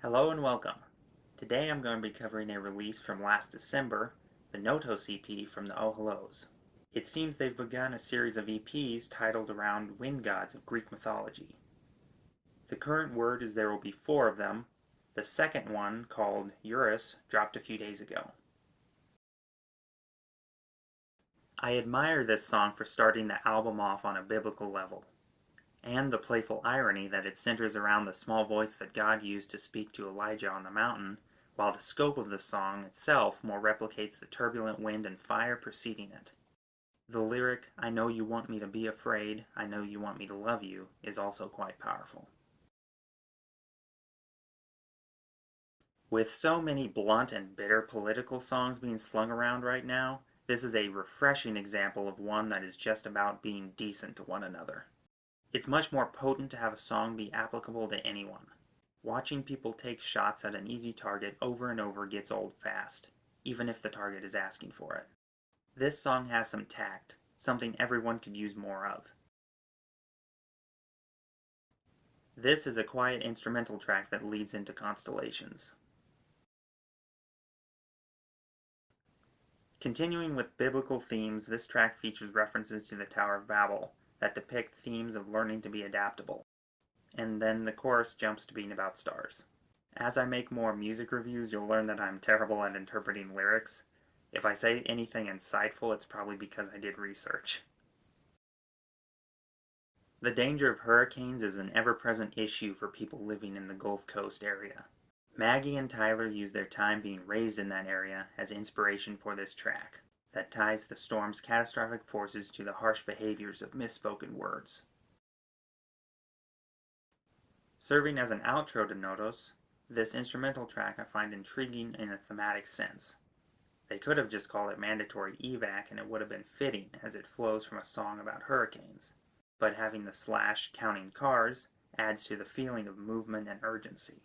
Hello and welcome. Today I'm going to be covering a release from last December, the Notos EP from the Oh Hellos. It seems they've begun a series of EPs titled around wind gods of Greek mythology. The current word is there will be 4 of them. The second one, called Eurus, dropped a few days ago. I admire this song for starting the album off on a biblical level, and the playful irony that it centers around the small voice that God used to speak to Elijah on the mountain, while the scope of the song itself more replicates the turbulent wind and fire preceding it. The lyric, "I know you want me to be afraid, I know you want me to love you," is also quite powerful. With so many blunt and bitter political songs being slung around right now, this is a refreshing example of one that is just about being decent to one another. It's much more potent to have a song be applicable to anyone. Watching people take shots at an easy target over and over gets old fast, even if the target is asking for it. This song has some tact, something everyone could use more of. This is a quiet instrumental track that leads into Constellations. Continuing with biblical themes, this track features references to the Tower of Babel that depict themes of learning to be adaptable. And then the chorus jumps to being about stars. As I make more music reviews, you'll learn that I'm terrible at interpreting lyrics. If I say anything insightful, it's probably because I did research. The danger of hurricanes is an ever-present issue for people living in the Gulf Coast area. Maggie and Tyler use their time being raised in that area as inspiration for this track that ties the storm's catastrophic forces to the harsh behaviors of misspoken words. Serving as an outro to Notos, this instrumental track I find intriguing in a thematic sense. They could have just called it Mandatory Evac and it would have been fitting as it flows from a song about hurricanes, but having the slash counting cars adds to the feeling of movement and urgency.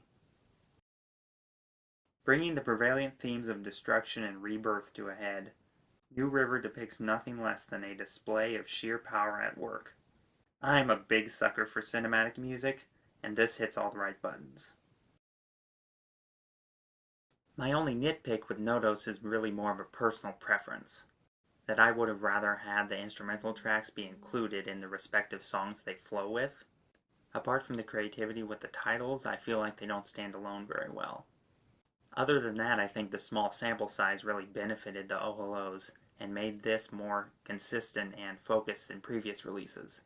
Bringing the prevalent themes of destruction and rebirth to a head, New River depicts nothing less than a display of sheer power at work. I'm a big sucker for cinematic music, and this hits all the right buttons. My only nitpick with Notos is really more of a personal preference, that I would have rather had the instrumental tracks be included in the respective songs they flow with. Apart from the creativity with the titles, I feel like they don't stand alone very well. Other than that, I think the small sample size really benefited the Oh Hellos and made this more consistent and focused than previous releases.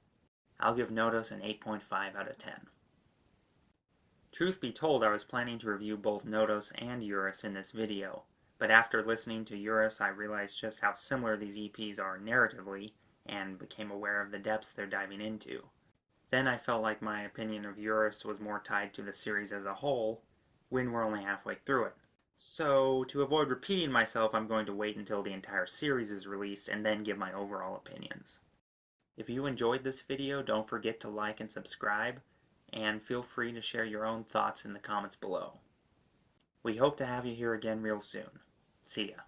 I'll give Notos an 8.5 out of 10. Truth be told, I was planning to review both Notos and Eurus in this video, but after listening to Eurus I realized just how similar these EPs are narratively and became aware of the depths they're diving into. Then I felt like my opinion of Eurus was more tied to the series as a whole, when we're only halfway through it. So, to avoid repeating myself, I'm going to wait until the entire series is released and then give my overall opinions. If you enjoyed this video, don't forget to like and subscribe, and feel free to share your own thoughts in the comments below. We hope to have you here again real soon. See ya.